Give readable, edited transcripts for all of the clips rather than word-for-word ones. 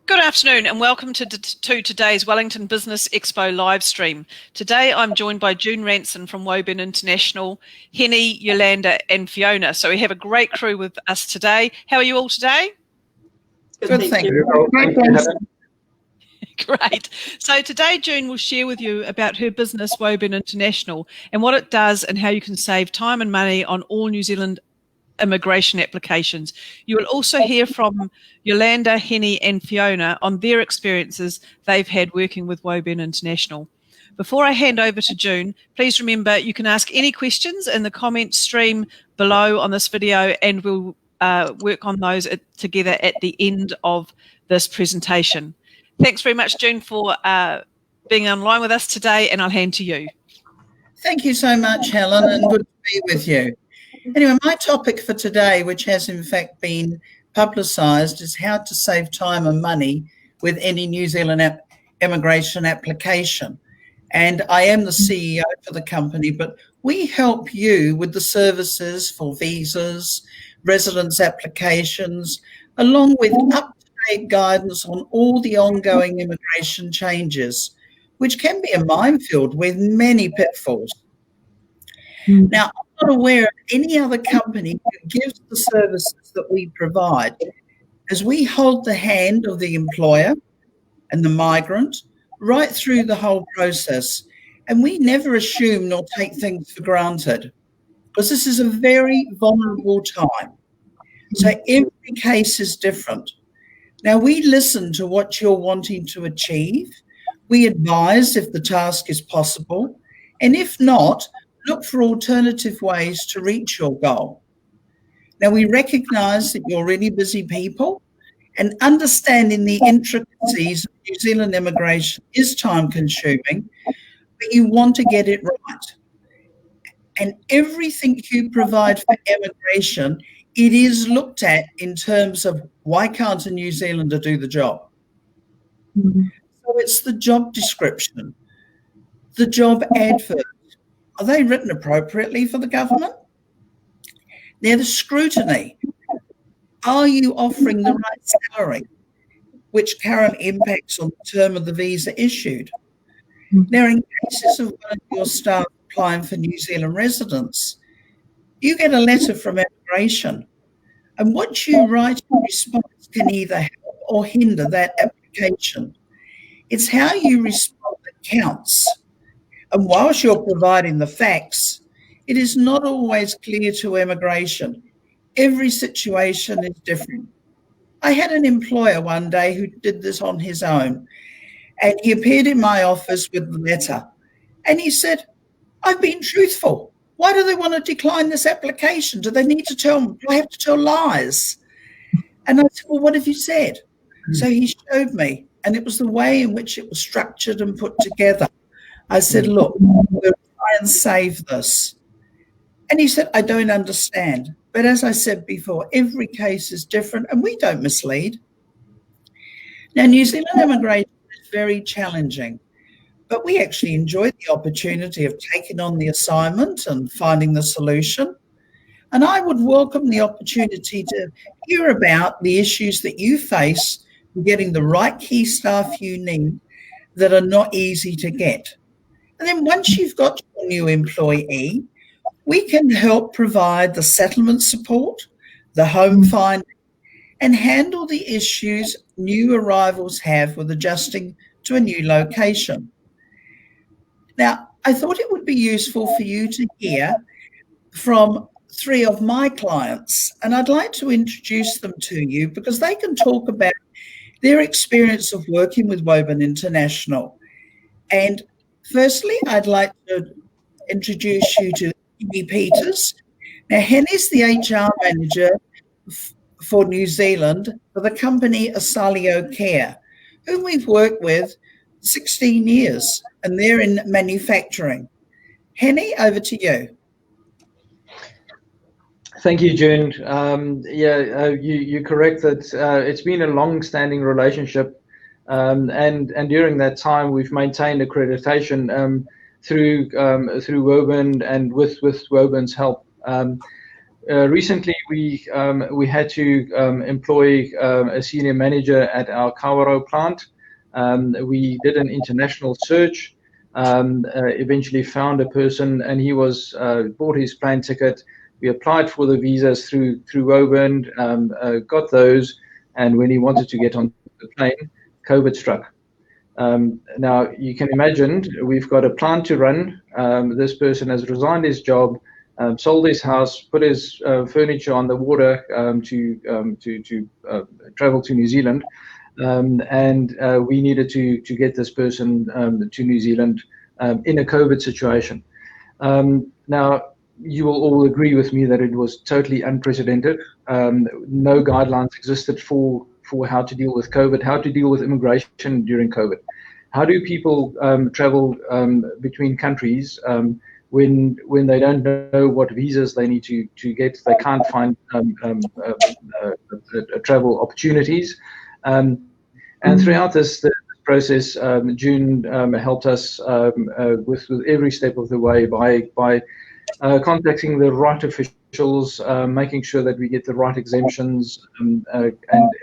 Good afternoon and welcome to today's Wellington Business Expo live stream. Today I'm joined by June Ranson from Woburn International, Henny, Yolanda and Fiona. So we have a great crew with us today. How are you all today? Good, thank you. Great. So today June will share with you about her business, Woburn International, and what it does and how you can save time and money on all New Zealand immigration applications. You will also hear from Yolanda, Henny and Fiona on their experiences they've had working with Woburn International. Before I hand over to June, please remember you can ask any questions in the comment stream below on this video, and we'll work on those together at the end of this presentation. Thanks very much, June, for being online with us today, and I'll hand to you. Thank you so much, Helen, and good to be with you. Anyway, my topic for today, which has in fact been publicised, is how to save time and money with any New Zealand immigration application. And I am the CEO for the company, but we help you with the services for visas, residence applications, along with up-to-date guidance on all the ongoing immigration changes, which can be a minefield with many pitfalls. Now, I'm not aware of any other company who gives the services that we provide, as we hold the hand of the employer and the migrant right through the whole process, and we never assume nor take things for granted, because this is a very vulnerable time. So every case is different. Now, we listen to what you're wanting to achieve. We advise if the task is possible, and if not, look for alternative ways to reach your goal. Now, we recognise that you're really busy people, and understanding the intricacies of New Zealand immigration is time-consuming, but you want to get it right. And everything you provide for immigration, it is looked at in terms of why can't a New Zealander do the job? So it's the job description, the job advert. Are they written appropriately for the government? Now, the scrutiny. Are you offering the right salary, which currently impacts on the term of the visa issued? Now, in cases of one of your staff applying for New Zealand residence, you get a letter from immigration, and what you write in response can either help or hinder that application. It's how you respond that counts. And whilst you're providing the facts, it is not always clear to immigration. Every situation is different. I had an employer one day who did this on his own, and he appeared in my office with the letter, and he said, I've been truthful. Why do they want to decline this application? Do they need to tell them? Do I have to tell lies? And I said, well, what have you said? So he showed me, and it was the way in which it was structured and put together. I said, look, we'll try and save this. And he said, I don't understand. But as I said before, every case is different and we don't mislead. Now, New Zealand immigration is very challenging, but we actually enjoyed the opportunity of taking on the assignment and finding the solution. And I would welcome the opportunity to hear about the issues that you face in getting the right key staff you need that are not easy to get. And then once you've got your new employee, we can help provide the settlement support, the home finding, and handle the issues new arrivals have with adjusting to a new location. Now, I thought it would be useful for you to hear from 3 of my clients, and I'd like to introduce them to you because they can talk about their experience of working with Woburn International. And firstly, I'd like to introduce you to Henny Peters. Now, Henny's the HR manager for New Zealand for the company Asalio Care, whom we've worked with 16 years, and they're in manufacturing. Henny, over to you. Thank you, June. You're correct that it's been a long-standing relationship, and during that time we've maintained accreditation through Woburn and with Woburn's help. Recently, we had to employ a senior manager at our Kawaro plant. We did an international search, eventually found a person, and he was bought his plane ticket. We applied for the visas through Woburn, got those, and when he wanted to get on the plane, COVID struck. Now, you can imagine, we've got a plant to run. This person has resigned his job, sold his house, put his furniture on the water to travel to New Zealand, and we needed to get this person to New Zealand in a COVID situation. Now, you will all agree with me that it was totally unprecedented. No guidelines existed for how to deal with COVID, how to deal with immigration during COVID. How do people travel between countries when they don't know what visas they need to get? They can't find travel opportunities. And throughout this process, June helped us with every step of the way by contacting the right officials, making sure that we get the right exemptions, and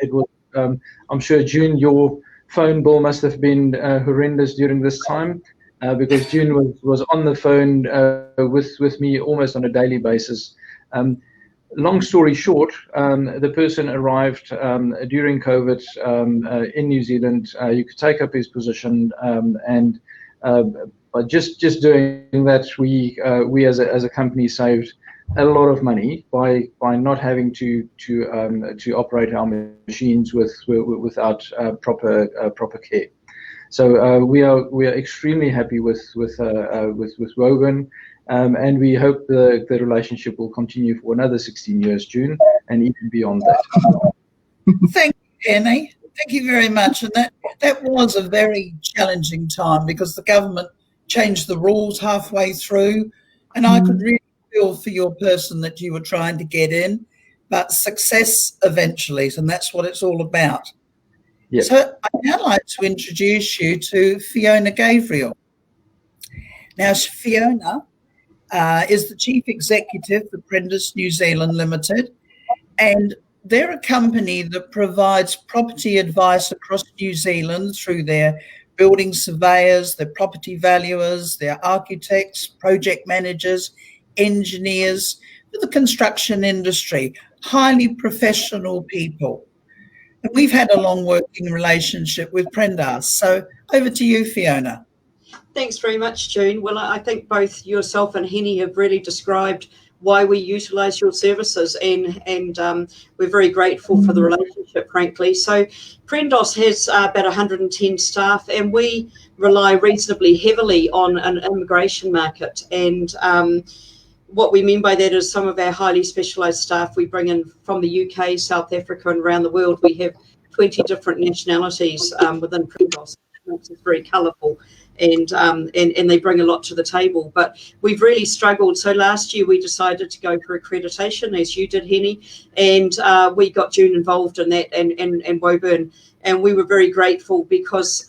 it was. I'm sure, June, your phone bill must have been horrendous during this time, because June was on the phone with me almost on a daily basis. Long story short, the person arrived during COVID in New Zealand. You could take up his position, and by just doing that, we as a company saved a lot of money by not having to operate our machines without proper care. So we are extremely happy with Woburn, and we hope the relationship will continue for another 16 years, June, and even beyond that. Thank you, Annie. Thank you very much. And that was a very challenging time because the government changed the rules halfway through, and I could really feel for your person that you were trying to get in, but success eventually, and that's what it's all about. Yes. So I'd now like to introduce you to Fiona Gabriel. Now, Fiona is the Chief Executive for Prentice New Zealand Limited, and they're a company that provides property advice across New Zealand through their building surveyors, their property valuers, their architects, project managers, engineers, for the construction industry, highly professional people. And we've had a long working relationship with Prendas. So over to you, Fiona. Thanks very much, June. Well, I think both yourself and Henny have really described why we utilise your services, and we're very grateful for the relationship, frankly. So Prendos has about 110 staff, and we rely reasonably heavily on an immigration market. And what we mean by that is some of our highly specialised staff we bring in from the UK, South Africa, and around the world. We have 20 different nationalities within Prendos. It's very colourful, and they bring a lot to the table. But we've really struggled. So last year we decided to go for accreditation, as you did, Henny, and we got June involved in that, and Woburn. And we were very grateful because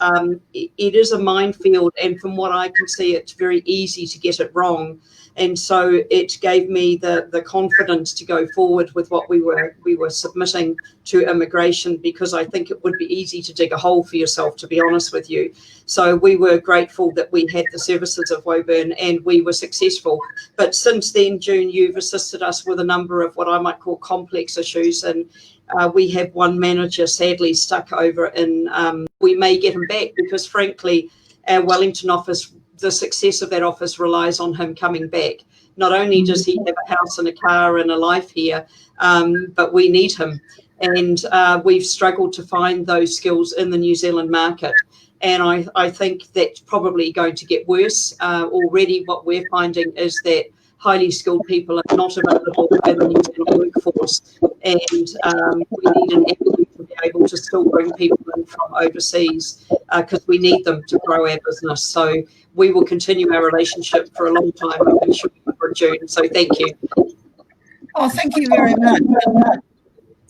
it is a minefield, and from what I can see, it's very easy to get it wrong. And so it gave me the confidence to go forward with what we were submitting to immigration, because I think it would be easy to dig a hole for yourself, to be honest with you. So we were grateful that we had the services of Woburn, and we were successful. But since then, June, you've assisted us with a number of what I might call complex issues, and we have one manager sadly stuck over in, we may get him back because frankly, our Wellington office, the success of that office relies on him coming back. Not only does he have a house and a car and a life here, but we need him. And we've struggled to find those skills in the New Zealand market. And I think that's probably going to get worse. Already what we're finding is that highly skilled people are not available in the New Zealand workforce. And we need an avenue to be able to still bring people in from overseas because we need them to grow our business. So we will continue our relationship for a long time, I'm sure, for June. So thank you. Oh, thank you very much.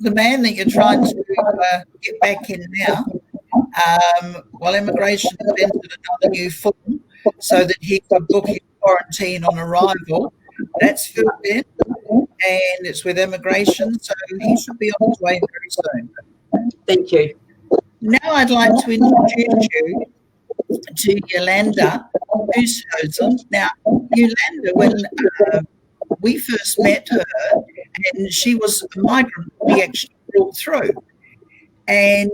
The man that you're trying to get back in now, well, immigration invented another new form so that he could book his quarantine on arrival. That's filled in. and it's with immigration, so he should be on his way very soon. Thank you. Now I'd like to introduce you to Yolanda Huishuizen. Now, Yolanda, when we first met her, and she was a migrant we actually brought through. And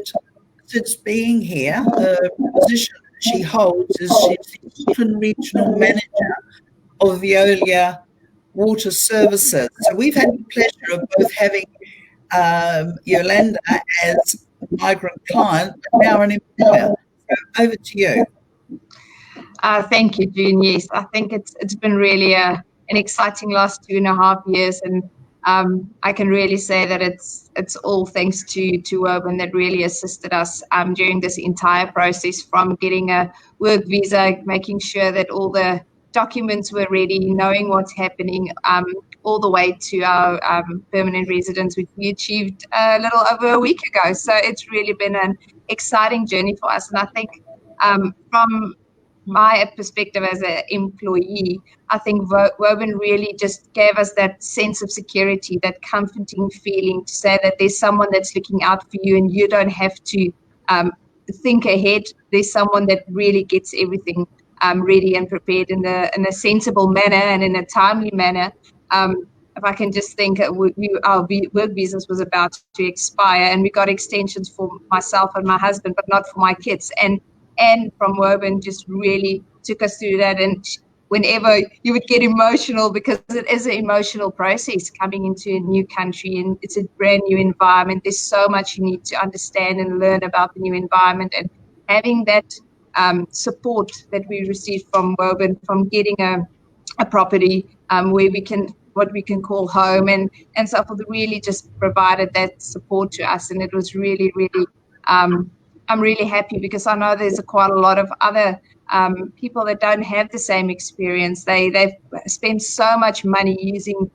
since being here, the position she holds is she's the Woburn Regional Manager of Veolia Water Services. So we've had the pleasure of both having Yolanda as a migrant client, but now an employer. So over to you. Thank you, June. Yes, I think it's been really an exciting last 2.5 years, and I can really say that it's all thanks to Woburn that really assisted us during this entire process, from getting a work visa, making sure that all the documents were ready, knowing what's happening, all the way to our permanent residence, which we achieved a little over a week ago. So it's really been an exciting journey for us, and I think from my perspective as an employee, I think Woburn really just gave us that sense of security, that comforting feeling to say that there's someone that's looking out for you and you don't have to think ahead. There's someone that really gets everything ready and prepared in a sensible manner and in a timely manner. If I can just think, our work visas was about to expire, and we got extensions for myself and my husband, but not for my kids. And from Woburn just really took us through that. And whenever you would get emotional, because it is an emotional process coming into a new country, and it's a brand new environment. There's so much you need to understand and learn about the new environment, and having that support that we received from Woburn, from getting a property where what we can call home, and so forth, really just provided that support to us. And it was really, really, I'm really happy, because I know there's quite a lot of other people that don't have the same experience. They've spent so much money using,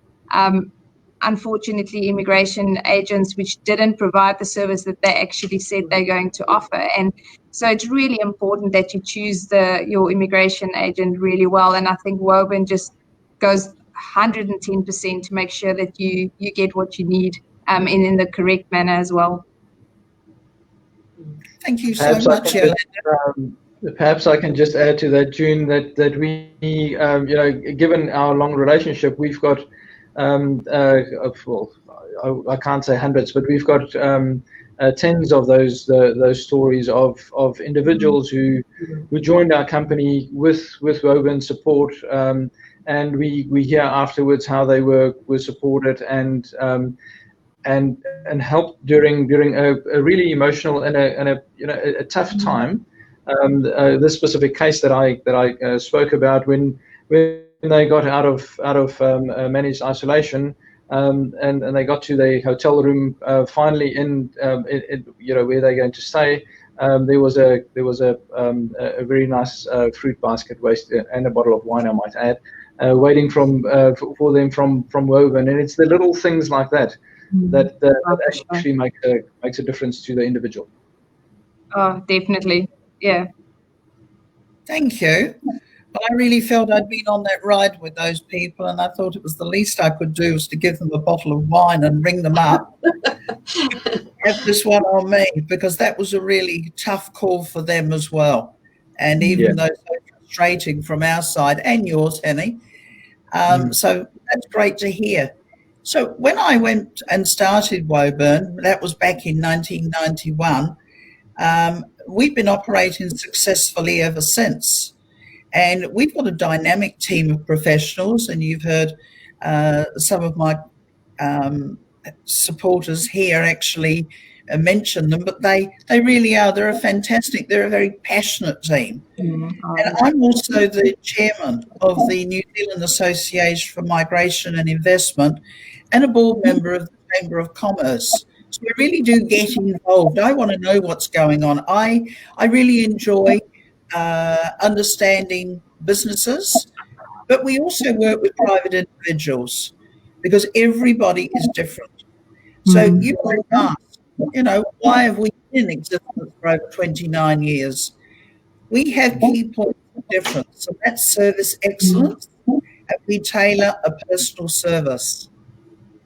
unfortunately, immigration agents which didn't provide the service that they actually said they're going to offer. And so it's really important that you choose your immigration agent really well. And I think Woburn just goes 110% to make sure that you get what you need in the correct manner as well. Thank you so much, Yolanda. Perhaps I can just add to that, June, that we, given our long relationship, we've got, well, I can't say hundreds, but we've got tens of those stories of individuals who joined our company with Woburn support, and we hear afterwards how they were supported and helped during a really emotional and a tough time. This specific case that I spoke about, when they got out of managed isolation, and they got to the hotel room finally in where they're going to stay. There was a very nice fruit basket and a bottle of wine, I might add, waiting for them from Woburn. And it's the little things like that that actually makes a difference to the individual. Oh, definitely. Yeah. Thank you. But I really felt I'd been on that ride with those people, and I thought it was the least I could do was to give them a bottle of wine and ring them up. Have this one on me, because that was a really tough call for them as well. And even though so frustrating from our side and yours, Henny. So that's great to hear. So when I went and started Woburn, that was back in 1991, we've been operating successfully ever since. And we've got a dynamic team of professionals, and you've heard some of my supporters here actually mention them, but they really are. They're a very passionate team. And I'm also the chairman of the New Zealand Association for Migration and Investment, and a board member of the Chamber of Commerce. So we really do get involved. I want to know what's going on. I really enjoy understanding businesses, but we also work with private individuals, because everybody is different. So you might ask, why have we been in existence for over 29 years? We have key points of difference, so that's service excellence, and we tailor a personal service.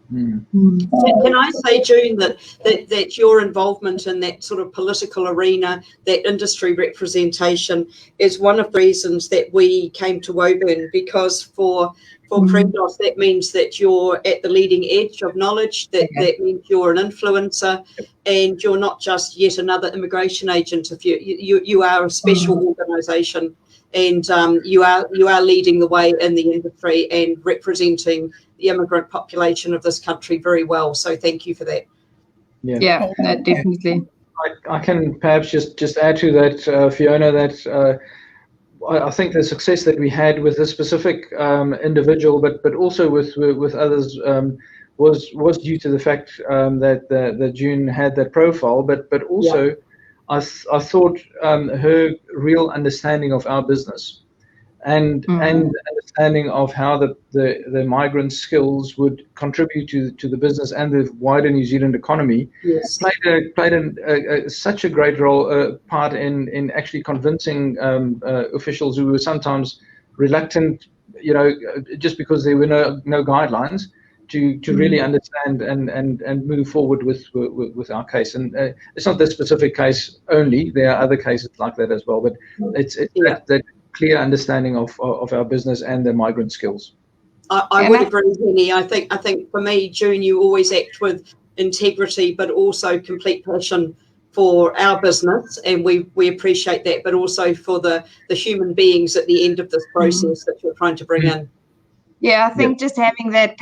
Can I say, June, that your involvement in that sort of political arena, that industry representation, is one of the reasons that we came to Woburn, because for Prendos, that means that you're at the leading edge of knowledge, that means you're an influencer, and you're not just yet another immigration agent. If you are a special organisation, and you are leading the way in the industry and representing the immigrant population of this country very well. So thank you for that. Yeah, no, definitely. I can perhaps just add to that, Fiona, that I think the success that we had with this specific individual, but also with others, was due to the fact that June had that profile, but also I thought her real understanding of our business and understanding of how the migrant skills would contribute to the business and the wider New Zealand economy played such a great part in actually convincing officials who were sometimes reluctant, just because there were no guidelines to really understand and move forward with our case. And it's not this specific case only. There are other cases like that as well. But it's that clear understanding of our business and the migrant skills. I would agree, Henny. I think for me, June, you always act with integrity, but also complete passion for our business, and we appreciate that, but also for the human beings at the end of this process that you're trying to bring in. Yeah, I think just having that,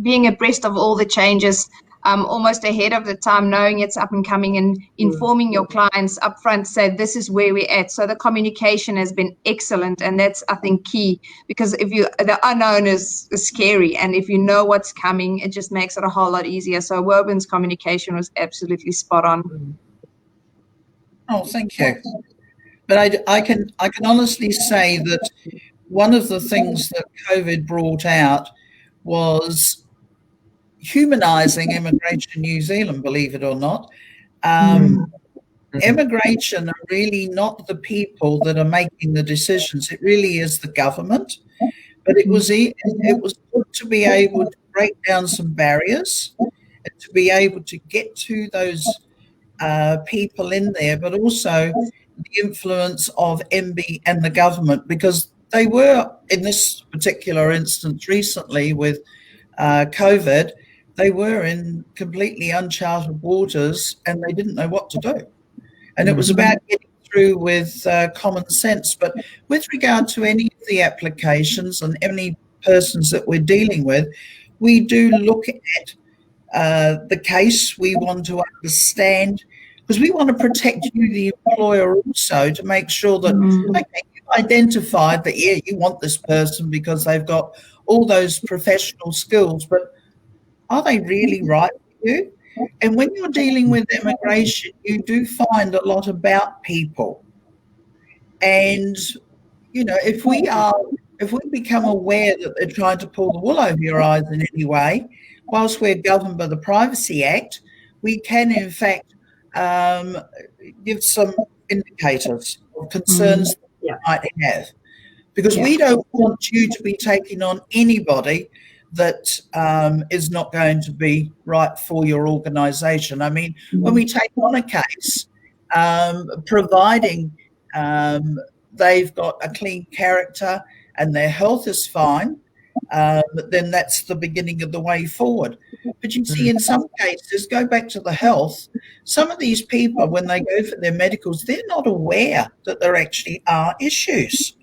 being abreast of all the changes, almost ahead of the time, knowing it's up and coming, and informing your clients up front, say this is where we're at. So the communication has been excellent, and that's, I think, key, because the unknown is scary, and if you know what's coming, it just makes it a whole lot easier. So Woburn's communication was absolutely spot on. Oh, thank you. But I can honestly say that one of the things that COVID brought out was humanising Immigration New Zealand, believe it or not. Immigration are really not the people that are making the decisions. It really is the government. But it was good to be able to break down some barriers and to be able to get to those people in there, but also the influence of MB and the government, because they were, in this particular instance recently with COVID, they were in completely uncharted waters and they didn't know what to do. And it was about getting through with common sense. But with regard to any of the applications and any persons that we're dealing with, we do look at the case. We want to understand, because we want to protect you, the employer, also, to make sure that, okay, you've identified that, yeah, you want this person because they've got all those professional skills, but are they really right for you? And when you're dealing with immigration, you do find a lot about people. And, if we become aware that they're trying to pull the wool over your eyes in any way, whilst we're governed by the Privacy Act, we can, in fact, give some indicators of concerns that you might have. Because we don't want you to be taking on anybody that is not going to be right for your organisation. I mean, when we take on a case, providing they've got a clean character and their health is fine, then that's the beginning of the way forward. But you see, in some cases, go back to the health, some of these people, when they go for their medicals, they're not aware that there actually are issues.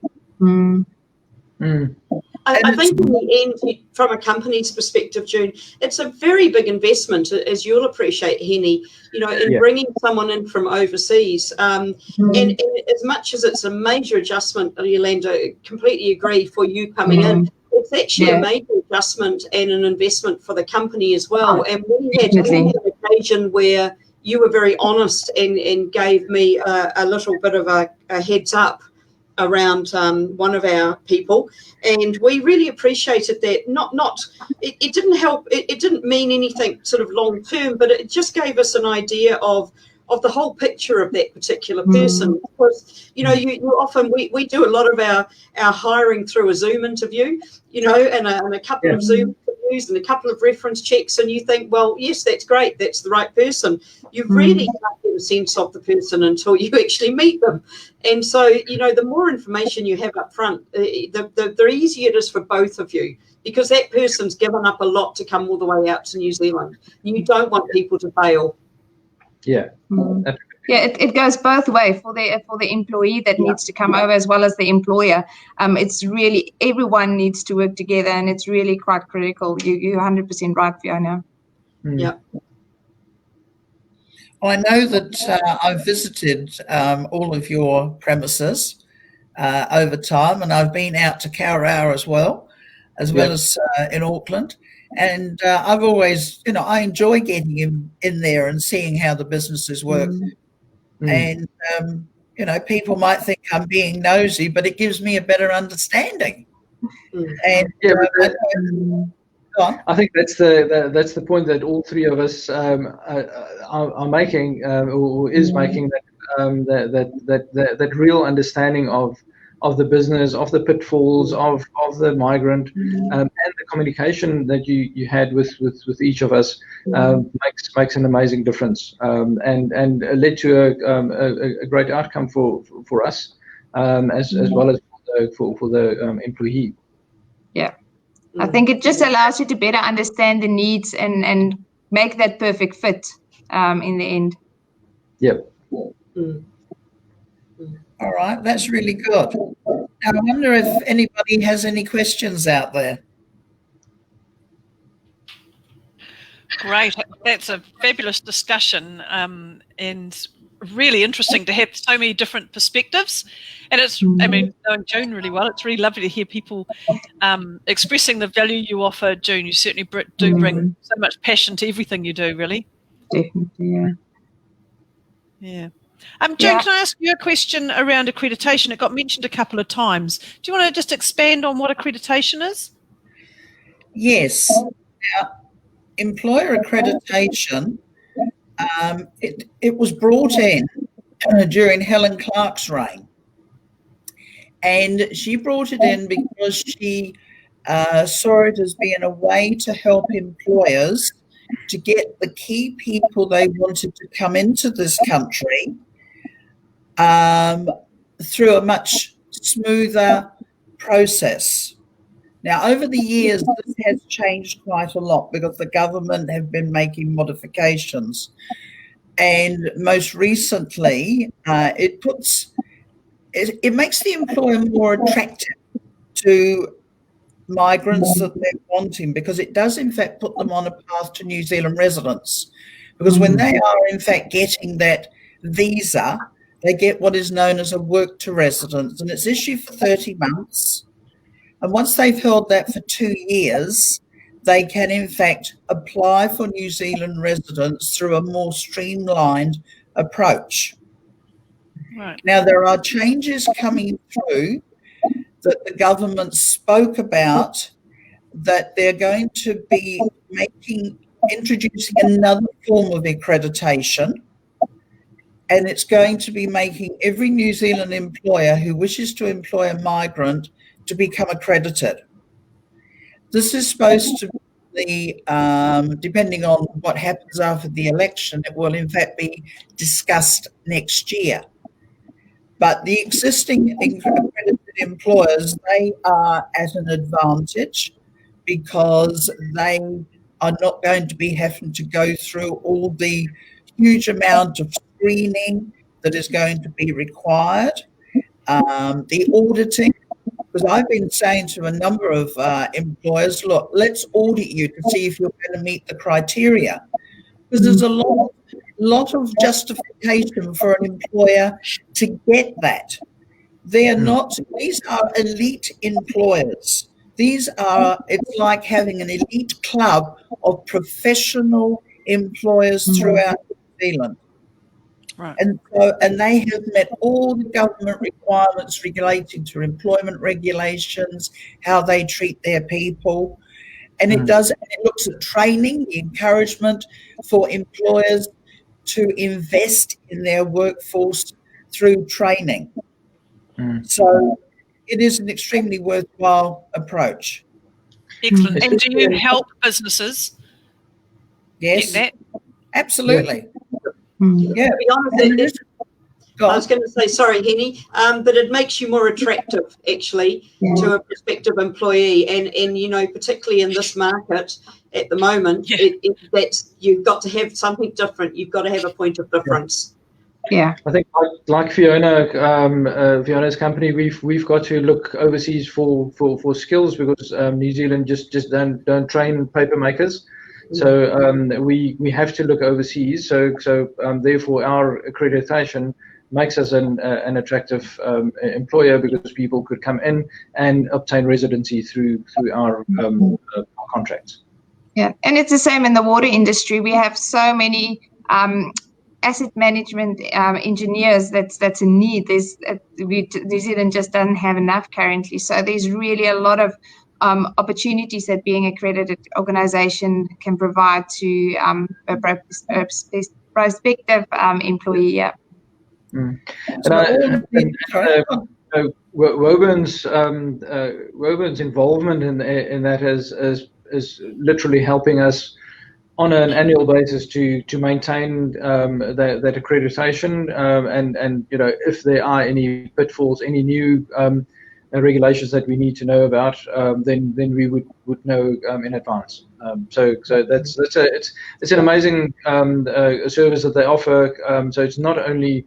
I think in the end, from a company's perspective, June, it's a very big investment, as you'll appreciate, Henny, in bringing someone in from overseas. And as much as it's a major adjustment, Yolanda, completely agree, for you coming in, it's actually a major adjustment and an investment for the company as well. And we had an occasion where you were very honest and gave me a little bit of a heads up around one of our people, and we really appreciated that. It didn't help, it didn't mean anything sort of long term, but it just gave us an idea of the whole picture of that particular person. Because you often we do a lot of our hiring through a Zoom interview, and a couple of Zoom interviews and a couple of reference checks, and you think, well, yes, that's great, that's the right person. You really can't get a sense of the person until you actually meet them. And so, the more information you have up front, the easier it is for both of you, because that person's given up a lot to come all the way out to New Zealand. You don't want people to fail. Yeah. Yeah, it goes both ways for the employee that needs to come over as well as the employer. It's really, everyone needs to work together, and it's really quite critical. You're 100% right, Fiona. Yeah. I know that I've visited all of your premises over time, and I've been out to Kawerau as well as in Auckland. And I've always, I enjoy getting in there and seeing how the businesses work. And, people might think I'm being nosy, but it gives me a better understanding. And I think that's the point that all three of us are making, or is making, that real understanding of the business, of the pitfalls, of the migrant, and the communication that you had with each of us makes an amazing difference, and led to a great outcome for us, as well as for the employee. Yeah. I think it just allows you to better understand the needs and make that perfect fit in the end. Yep. All right, that's really good. Now, I wonder if anybody has any questions out there. Great. That's a fabulous discussion, and really interesting to have so many different perspectives. And it's, knowing June really well, it's really lovely to hear people expressing the value you offer, June. You certainly do bring so much passion to everything you do, really. Definitely, yeah. Yeah. June, can I ask you a question around accreditation? It got mentioned a couple of times. Do you want to just expand on what accreditation is? Yes. Now, employer accreditation, it was brought in during Helen Clark's reign. And she brought it in because she saw it as being a way to help employers to get the key people they wanted to come into this country through a much smoother process. Now, over the years, this has changed quite a lot because the government have been making modifications. And most recently, it makes the employer more attractive to migrants that they're wanting, because it does, in fact, put them on a path to New Zealand residence. Because when they are, in fact, getting that visa, they get what is known as a work to residence, and it's issued for 30 months. And once they've held that for 2 years, they can, in fact, apply for New Zealand residence through a more streamlined approach. Right. Now, there are changes coming through that the government spoke about, that they're going to be introducing another form of accreditation, and it's going to be making every New Zealand employer who wishes to employ a migrant to become accredited. This is supposed to be, depending on what happens after the election, it will in fact be discussed next year. But the existing accredited employers, they are at an advantage because they are not going to be having to go through all the huge amount of screening that is going to be required, the auditing, because I've been saying to a number of employers, look, let's audit you to see if you're going to meet the criteria, because there's a lot of justification for an employer to get that. They're not, these are elite employers. It's like having an elite club of professional employers throughout New Zealand. Right. And they have met all the government requirements relating to employment regulations, how they treat their people. And it looks at training, the encouragement for employers to invest in their workforce through training. So it is an extremely worthwhile approach. Excellent. And do you help businesses Yes, get that? absolutely. To be honest, I was going to say, sorry, Henny, but it makes you more attractive, actually, to a prospective employee. And you know, particularly in this market at the moment, that's, you've got to have something different. You've got to have a point of difference. Yeah. I think like Fiona, Fiona's company, we've got to look overseas for skills, because New Zealand just don't train paper makers. So we have to look overseas. So therefore our accreditation makes us an attractive employer, because people could come in and obtain residency through our contracts. Yeah, and it's the same in the water industry. We have so many asset management engineers that's a need. New Zealand just doesn't have enough currently. So there's really a lot of opportunities that being accredited organisation can provide to a prospective employee. Yeah. Woburn's involvement in that is literally helping us on an annual basis to maintain that accreditation, and you know, if there are any pitfalls, any new regulations that we need to know about, then we would know in advance. So it's an amazing service that they offer. So it's not only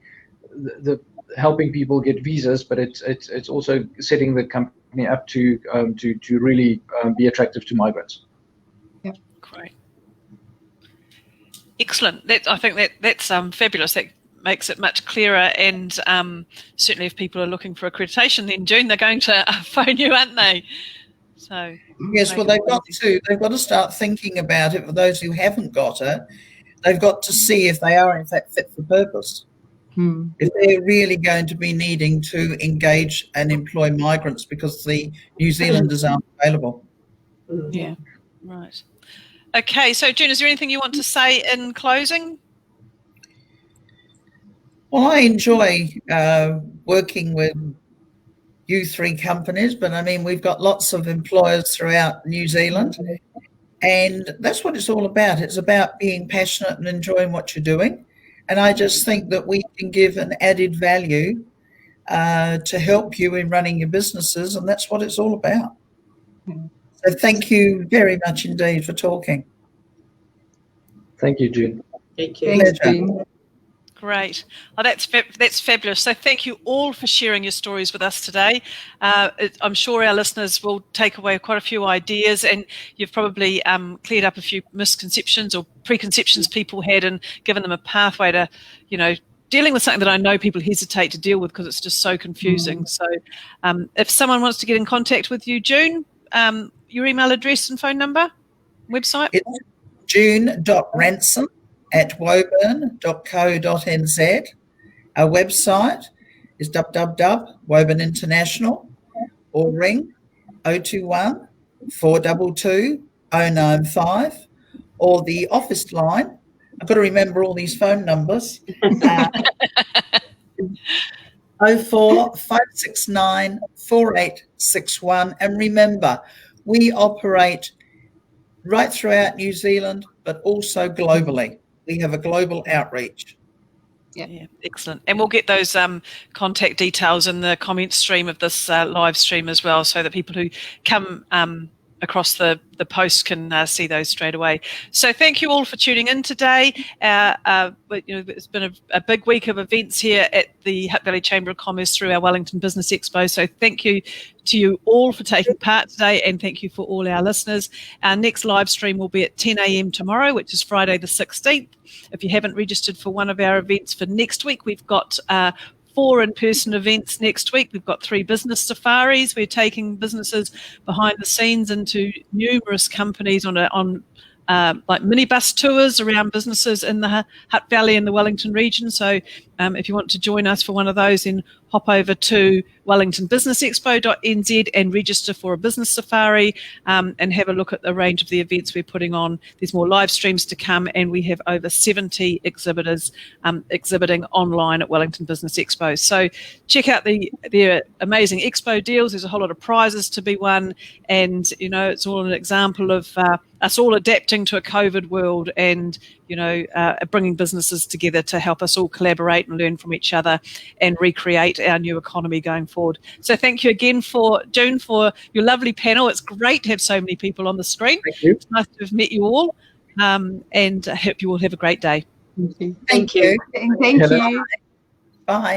the helping people get visas, but it's also setting the company up to really be attractive to migrants. Yeah, great, excellent. I think that's fabulous. That makes it much clearer, and certainly if people are looking for accreditation, then June, they're going to phone you, aren't they? So yes, well, they've got to start thinking about it. For those who haven't got it, they've got to see if they are in fact fit for purpose. If they're really going to be needing to engage and employ migrants because the New Zealanders aren't available. Yeah, right. Okay, so June, is there anything you want to say in closing? Well, I enjoy working with you three companies, but I mean, we've got lots of employers throughout New Zealand, and that's what it's all about. It's about being passionate and enjoying what you're doing. And I just think that we can give an added value to help you in running your businesses, and that's what it's all about. So thank you very much indeed for talking. Thank you, June. Thank you. Thanks, June. Great. Well, that's fabulous. So thank you all for sharing your stories with us today. I'm sure our listeners will take away quite a few ideas, and you've probably cleared up a few misconceptions or preconceptions people had, and given them a pathway to, you know, dealing with something that I know people hesitate to deal with because it's just so confusing. So if someone wants to get in contact with you, June, your email address and phone number, website? It's june.ranson@woburn.co.nz. Our website is www.woburn International, or ring 021 422 095, or the office line. I've got to remember all these phone numbers. 04569 4861. And remember, we operate right throughout New Zealand, but also globally. We have a global outreach. Yeah, excellent. And we'll get those contact details in the comment stream of this live stream as well, so that people who come across the post can see those straight away. So thank you all for tuning in today. It's been a big week of events here at the Hutt Valley Chamber of Commerce through our Wellington Business Expo. So thank you to you all for taking part today, and thank you for all our listeners. Our next live stream will be at 10 a.m. tomorrow, which is Friday the 16th. If you haven't registered for one of our events for next week, we've got 4 in-person events next week. We've got 3 business safaris. We're taking businesses behind the scenes into numerous companies on like minibus tours around businesses in the Hutt Valley and the Wellington region. So if you want to join us for one of those, then hop over to wellingtonbusinessexpo.nz and register for a business safari, and have a look at the range of the events we're putting on. There's more live streams to come, and we have over 70 exhibitors exhibiting online at Wellington Business Expo. So check out their amazing expo deals. There's a whole lot of prizes to be won, and it's all an example of us all adapting to a COVID world, and bringing businesses together to help us all collaborate and learn from each other and recreate our new economy going forward. So thank you again, June, for your lovely panel. It's great to have so many people on the screen. Thank you. It's nice to have met you all, and I hope you all have a great day. Thank you. Thank you. Bye.